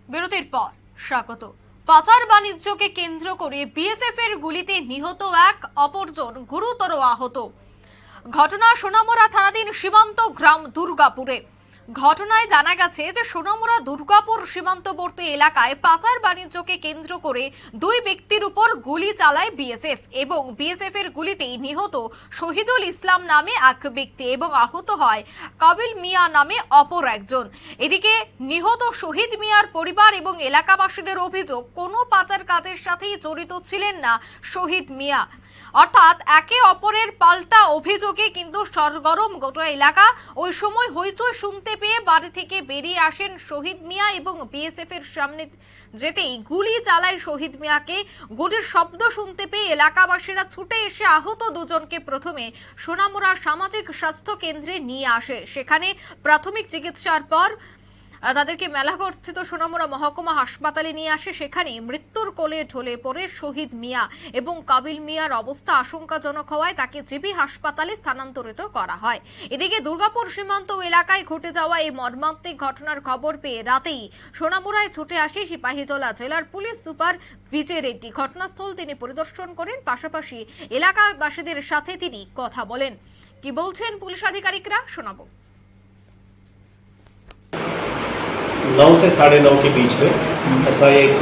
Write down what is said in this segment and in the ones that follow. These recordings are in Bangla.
বিরতির পর স্বাগত। পাচার বাণিজ্যকে কেন্দ্র করে বিএসএফ এর গুলিতে নিহত এক, অপরজন গুরুতর আহত। ঘটনা সোনামুড়া থানাধীন সীমান্ত গ্রাম দুর্গাপুরে। ঘটনায় জানা গেছে যে সোনামুড়া দুর্গাপুর সীমান্তবর্তী এলাকায় পাচার বাণিজ্যকে কেন্দ্র করে দুই ব্যক্তির উপর গুলি চালায় বিএসএফ এবং বিএসএফ এর গুলিতেই নিহত শহীদুল ইসলাম নামে এক ব্যক্তি এবং আহত হয় কাবিল মিয়া নামে অপর একজন। এদিকে নিহত শহীদ মিয়ার পরিবার এবং এলাকাবাসীদের অভিযোগ, কোনো পাচার কাজের সাথেই জড়িত ছিলেন না শহীদ মিয়া। অর্থাৎ একে অপরের পাল্টা অভিযোগে কিন্তু সরগরম গোটা এলাকা। ওই সময় হইচই শুনতে পেয়ে বাড়ি থেকে বেরিয়ে আসেন শহীদ মিয়া এবং বিএসএফ এর সামনে যেতেই গুলি চালায় শহীদ মিয়াকে। গুলির শব্দ শুনতে পেয়ে এলাকাবাসীরা ছুটে এসে আহত দুজনকে প্রথমে সোনামুড়া সামাজিক স্বাস্থ্য কেন্দ্রে নিয়ে আসে। সেখানে প্রাথমিক চিকিৎসার পর তাদেরকে মেলাঘরস্থিত সোনামুড়া মহকুমা হাসপাতালে নিয়ে আসে। সেখানে মৃত্যুর কোলে ঢলে পড়ে শহীদ মিয়া এবং কাবিল মিয়ার অবস্থা আশঙ্কাজনক হওয়ায় তাকে জিবি হাসপাতালে স্থানান্তরিত করা হয়। এদিকে দুর্গাপুর সীমান্ত এলাকায় ঘটে যাওয়া এই মর্মান্তিক ঘটনার খবর পেয়ে রাতেই সোনামুড়ায় ছুটে আসে সিপাহীজলা জেলার পুলিশ সুপার বিজয় রেড্ডি। ঘটনাস্থল তিনি পরিদর্শন করেন, পাশাপাশি এলাকাবাসীদের সাথে তিনি কথা বলেন। কি বলছেন পুলিশ আধিকারিকরা শোনাবো। 9 से 9:30 के बीच में ऐसा एक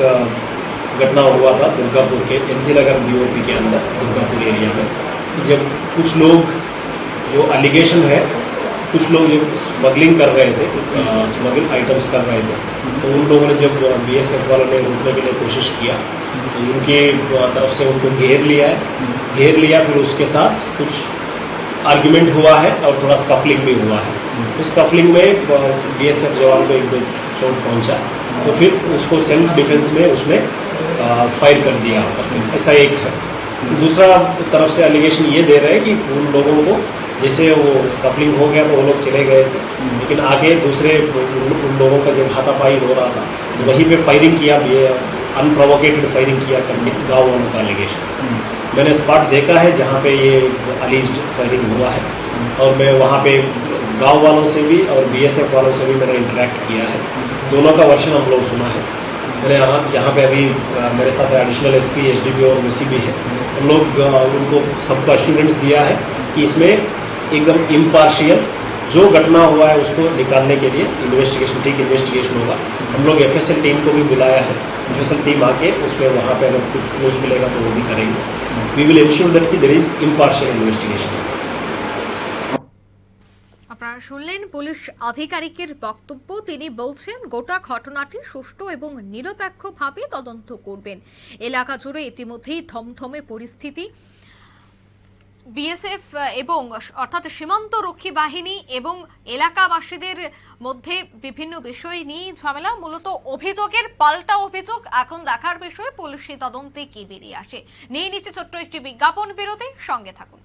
घटना हुआ था दुर्गापुर के एनसी नगर बीओपी के अंदर दुर्गापुर एरिया में, जब कुछ लोग जो एलिगेशन है कुछ लोग जो स्मगलिंग कर रहे थे, स्मगल आइटम्स कर रहे थे, तो उन लोगों ने जब बीएसएफ वालों ने रोकने के लिए कोशिश किया तो उनके तरफ से उनको घेर लिया, फिर उसके साथ कुछ आर्ग्यूमेंट हुआ है और थोड़ा स्कफलिंग भी हुआ है। उस स्कफलिंग में बीएसएफ जवान को एक दो चोट पहुंचा, तो फिर उसको सेल्फ डिफेंस में उसने फायर कर दिया। ऐसा एक है। दूसरा तरफ से एलिगेशन ये दे रहे हैं कि उन लोगों को जैसे वो स्कफलिंग हो गया तो वो लोग चले गए थे, लेकिन आगे दूसरे उन लोगों का जब हाथापाई हो रहा था तो वहीं पे फायरिंग किया, अनप्रोवोकेटेड फायरिंग किया करके गाँव वालों का एलिगेशन। मैंने स्पॉट देखा है जहाँ पे ये अलीज्ड फायरिंग हुआ है, और मैं वहाँ पे गांव वालों से भी और बीएसएफ वालों से भी मैंने इंटरेक्ट किया है। दोनों का वर्षन हम लोग सुना है। मैंने यहाँ पे अभी मेरे साथ एडिशनल एसपी, एसडीपी और वीसीबी है, हम लोग उनको सबको अश्योरेंस दिया है कि इसमें एकदम इम्पार्शियल जो घटना हुआ है उसको निकालने के लिए इन्वेस्टिगेशन होगा। हम लोग एफएसएल टीम को भी बुलाया है, एफएसएल टीम आके उसमें वहाँ पे अगर कुछ क्लोज मिलेगा तो वो भी करेंगे। वी विल एंश्योर दैट कि देयर इज इम्पार्शियल इन्वेस्टिगेशन। আপনারা শুনলেন পুলিশ আধিকারিকের বক্তব্য। তিনি বলছেন গোটা ঘটনাটি সুষ্ঠু এবং নিরপেক্ষভাবে তদন্ত করবেন। এলাকা জুড়ে ইতিমধ্যেই থমথমে পরিস্থিতি। বিএসএফ এবং অর্থাৎ সীমান্ত রক্ষী বাহিনী এবং এলাকাবাসীদের মধ্যে বিভিন্ন বিষয় নিয়ে ঝামেলা, মূলত অভিযোগের পাল্টা অভিযোগ। এখন দেখার বিষয় পুলিশি তদন্তে কি বেরিয়ে আসে। নিয়ে নিচ্ছে ছোট্ট একটি বিজ্ঞাপন বিরতি, সঙ্গে থাকুন।